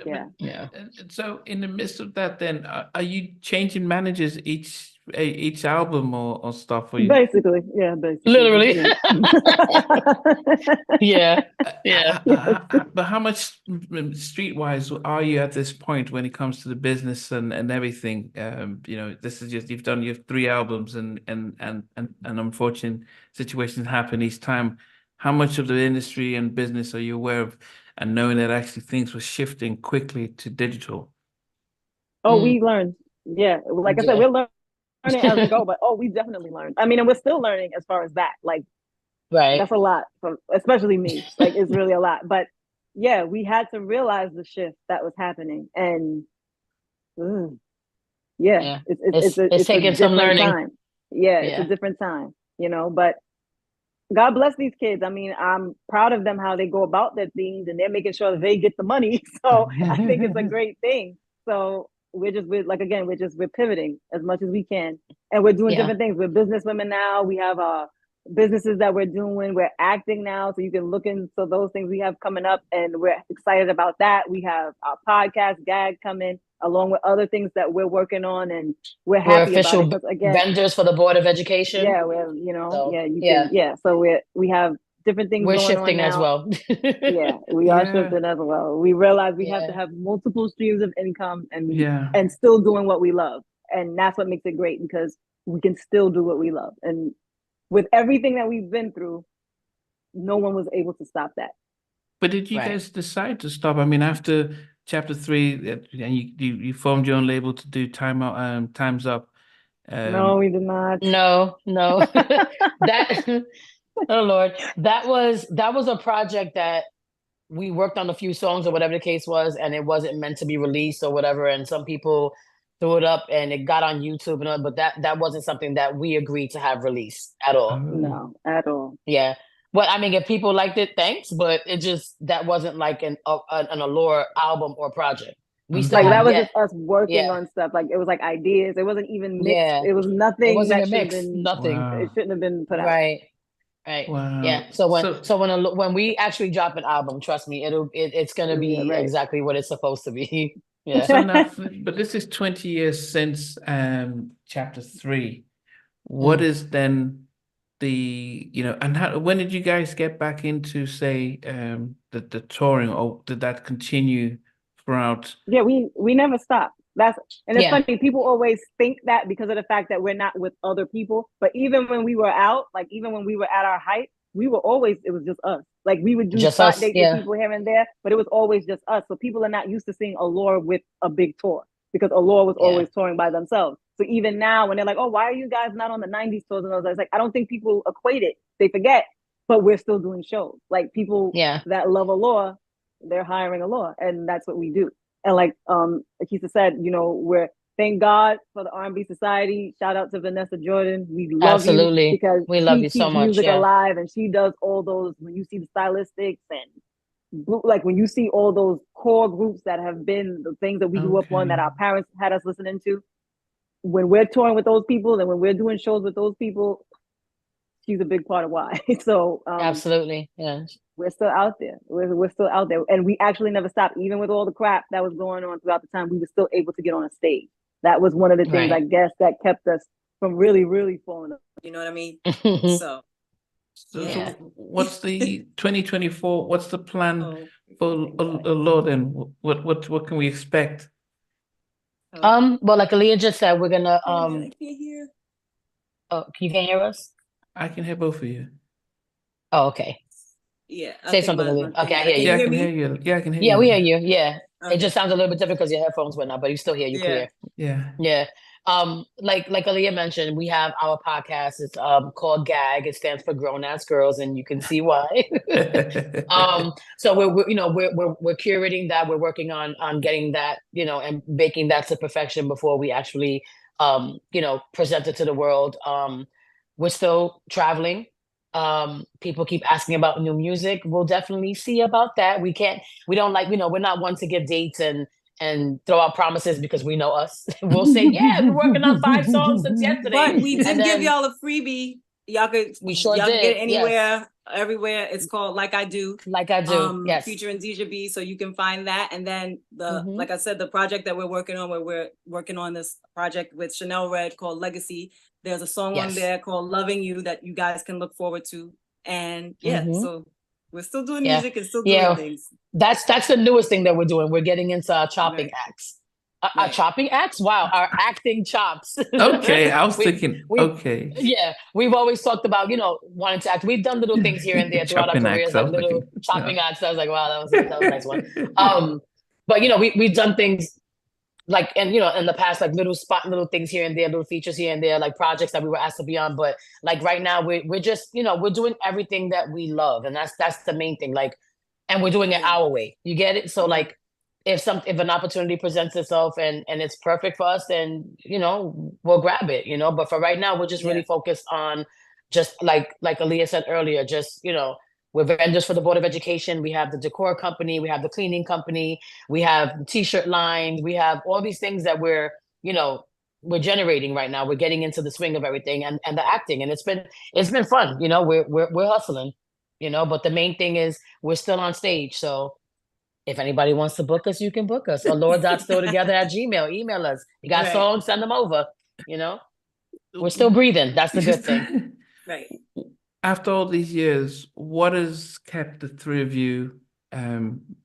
Yeah. Yeah. And so in the midst of that, then are you changing managers each album or stuff? Or you? Basically, yeah, basically. Literally. Yeah. Yeah. But how much streetwise are you at this point when it comes to the business and everything? This is just you have 3 albums and unfortunate situations happen each time. How much of the industry and business are you aware of, and knowing that actually things were shifting quickly to digital? Oh, we learned. Yeah, like I said, we're learning as we go, but we definitely learned. I mean, and we're still learning as far as that. Like, right. That's a lot, especially me. Like, it's really a lot. But yeah, we had to realize the shift that was happening, and it's taking a some different learning. time. Yeah, it's a different time, but God bless these kids. I mean, I'm proud of them how they go about their things, and they're making sure that they get the money. So I think it's a great thing. So we're pivoting as much as we can, and we're doing different things. We're business women now. We have businesses that we're doing. We're acting now, so you can look into those things we have coming up, and we're excited about that. We have our podcast Gag coming, along with other things that we're working on, and we're happy official about it. Again, vendors for the Board of Education. Yeah, so we have different things we're going shifting on now. As well. Yeah, we are shifting as well. We realize we have to have multiple streams of income and still doing what we love. And that's what makes it great, because we can still do what we love. And with everything that we've been through, no one was able to stop that. But did you guys decide to stop? I mean, after chapter 3, and you formed your own label to do Time's Up. No, we did not. No. That oh Lord, that was a project that we worked on a few songs or whatever the case was, and it wasn't meant to be released or whatever. And some people threw it up and it got on YouTube and all, but that wasn't something that we agreed to have released at all. No, at all. Yeah. Well, I mean, if people liked it, thanks, but that wasn't like an Allure album or project. We still that was just us working on stuff. Like, it was like ideas. It wasn't even mixed. Yeah. It was nothing. It wasn't that mixed. Nothing. Wow. It shouldn't have been put out. Right. Wow. Yeah. So when we actually drop an album, trust me, it's gonna be exactly what it's supposed to be. Yeah. So now, but this is 20 years since chapter 3. What is then and when did you guys get back into, say, the touring, or did that continue throughout? Yeah, we never stopped. It's funny, people always think that because of the fact that we're not with other people. But even when we were out, like even when we were at our height, it was just us. Like, we would do spot dates with people here and there, but it was always just us. So people are not used to seeing Allure with a big tour, because Allure was always touring by themselves. So even now, when they're like, "Oh, why are you guys not on the '90s tours?" and I was like, I don't think people equate it. They forget, but we're still doing shows. Like, people that love Allure, they're hiring Allure, and that's what we do. And like Akisa said, we're thank God for the R&B Society. Shout out to Vanessa Jordan. We love you, because we love you so much. Music alive, and she does all those. When you see the stylistics and like when you see all those core groups that have been the things that we grew up on, that our parents had us listening to, when we're touring with those people and when we're doing shows with those people, she's a big part of why. So absolutely, yeah, we're still out there. We're still out there, and we actually never stopped. Even with all the crap that was going on throughout the time, we were still able to get on a stage. That was one of the things, I guess, that kept us from really, really falling up. You know what I mean? So what's the 2024? What's the plan for Allure then? What can we expect? Well, like Aaliyah just said, we're gonna I can't hear. Oh, you can't hear us? I can hear both of you. Oh, okay. Yeah. Say something, Aaliyah. Okay, I hear you. Yeah, I can hear you. Yeah, I can hear you. Yeah, we hear you. Yeah. Okay. It just sounds a little bit different because your headphones went out, but we still hear you clear. Yeah. Yeah. Like Aaliyah mentioned, we have our podcast. It's called Gag. It stands for Grown Ass Girls, and you can see why. So we're curating that. We're working on getting that, and making that to perfection before we actually present it to the world. We're still traveling. People keep asking about new music. We'll definitely see about that. We don't like, we're not one to give dates and throw out promises, because we know us. We'll say, yeah, we're working on 5 songs since yesterday. But we did give y'all a freebie. Y'all could get it anywhere. everywhere. It's called Like I Do. Like I Do. Yes. Featuring Deja B. So you can find that. And then like I said, the project that we're working on, where we're working on this project with Chanel Red called Legacy. There's a song on there called Loving You that you guys can look forward to. And so we're still doing music and still doing things. That's the newest thing that we're doing. We're getting into our chopping acts. Our chopping acts? Wow, our acting chops. Okay, I was thinking, okay. Yeah, we've always talked about, wanting to act. We've done little things here and there throughout our careers, like little chopping acts. I was like, wow, that was a nice one. But, we've done things like, and, in the past, like little things here and there, little features here and there, like projects that we were asked to be on. But like right now, we're just, we're doing everything that we love. And that's the main thing. Like, and we're doing it our way. You get it? So like, if an opportunity presents itself and it's perfect for us, then, we'll grab it, but for right now, we're just really focused on just like Aaliyah said earlier, just, we're vendors for the Board of Education. We have the decor company, we have the cleaning company, we have the t-shirt line, we have all these things that we're generating right now. We're getting into the swing of everything and the acting, and it's been fun. We're hustling, but the main thing is we're still on stage. So if anybody wants to book us, you can book us. allure.stilltogether@gmail. Email us. You got songs, send them over. We're still breathing. That's the good thing. Right. After all these years, what has kept the three of you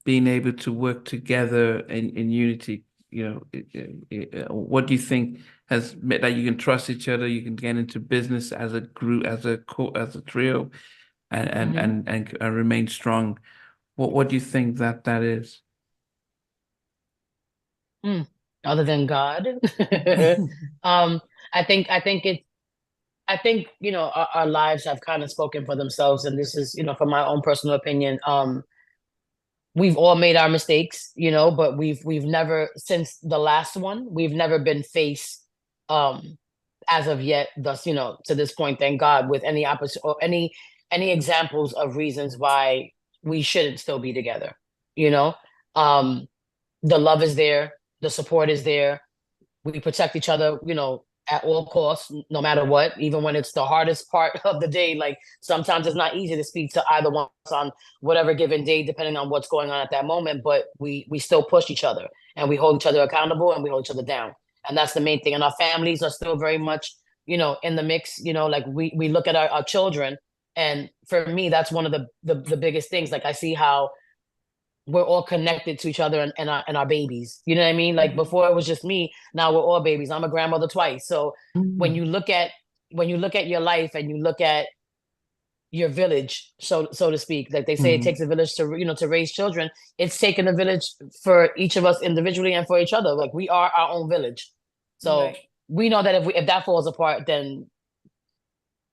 being able to work together in unity? What do you think has made that you can trust each other, you can get into business as a group, as a trio, and remain strong? What do you think that is? Other than God, I think our lives have kind of spoken for themselves, and this is from my own personal opinion. We've all made our mistakes, but we've never, since the last one, we've never been faced as of yet, thus to this point, thank God, with any opposite or any examples of reasons why we shouldn't still be together. The love is there, the support is there. We protect each other, at all costs, no matter what, even when it's the hardest part of the day. Like sometimes it's not easy to speak to either one on whatever given day, depending on what's going on at that moment, but we still push each other and we hold each other accountable and we hold each other down. And that's the main thing. And our families are still very much, in the mix, like we look at our children. And for me, that's one of the biggest things. Like I see how we're all connected to each other and our babies. You know what I mean? Like before it was just me. Now we're all babies. I'm a grandmother twice. So when you look at your life and you look at your village, so to speak, like they say, it takes a village to to raise children. It's taken a village for each of us individually and for each other. Like we are our own village. So we know that if that falls apart, then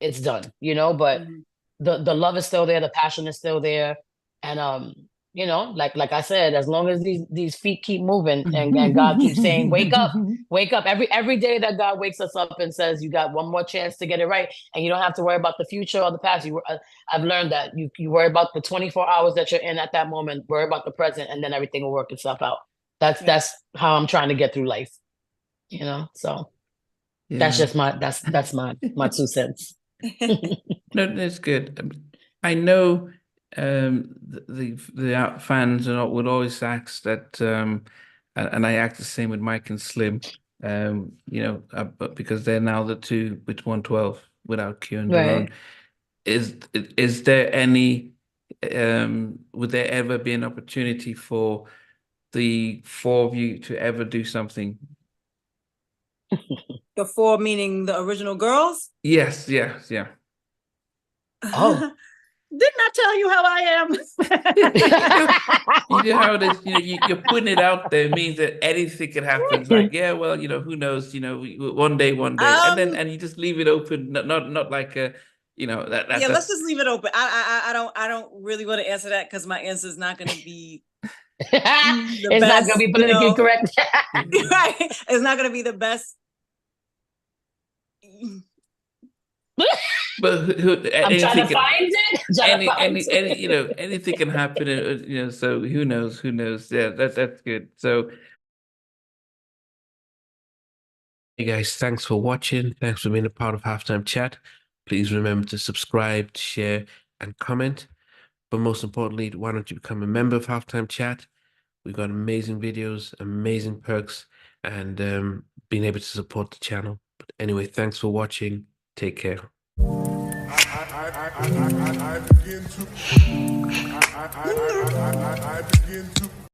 it's done. But the love is still there, the passion is still there, and like I said, as long as these feet keep moving and God keeps saying, wake up, every day that God wakes us up and says, you got one more chance to get it right. And you don't have to worry about the future or the past. I've learned that you worry about the 24 hours that you're in at that moment, worry about the present, and then everything will work itself out. That's how I'm trying to get through life, so that's just that's my 2 cents. No, that's good. I know the fans would always ask that, and I act the same with Mike and Slim, but because they're now the two with 112 without Q and Daron. Is there any? Would there ever be an opportunity for the four of you to ever do something? The four meaning the original girls? Yes, yeah. Oh. Didn't I tell you how I am? You know how it is. You're putting it out there. It means that anything can happen. It's like, yeah, well, who knows? One day, and you just leave it open. Not like a, let's just leave it open. I don't really want to answer that because my answer is not going to be. It's not going to be politically correct. Right. It's not going to be the best. But I'm trying to find it. Anything can happen. So who knows? Yeah, that's good. So, hey guys, thanks for watching. Thanks for being a part of Halftime Chat. Please remember to subscribe, share, and comment. But most importantly, why don't you become a member of Halftime Chat? We've got amazing videos, amazing perks, and being able to support the channel. But anyway, thanks for watching. Take care. I begin to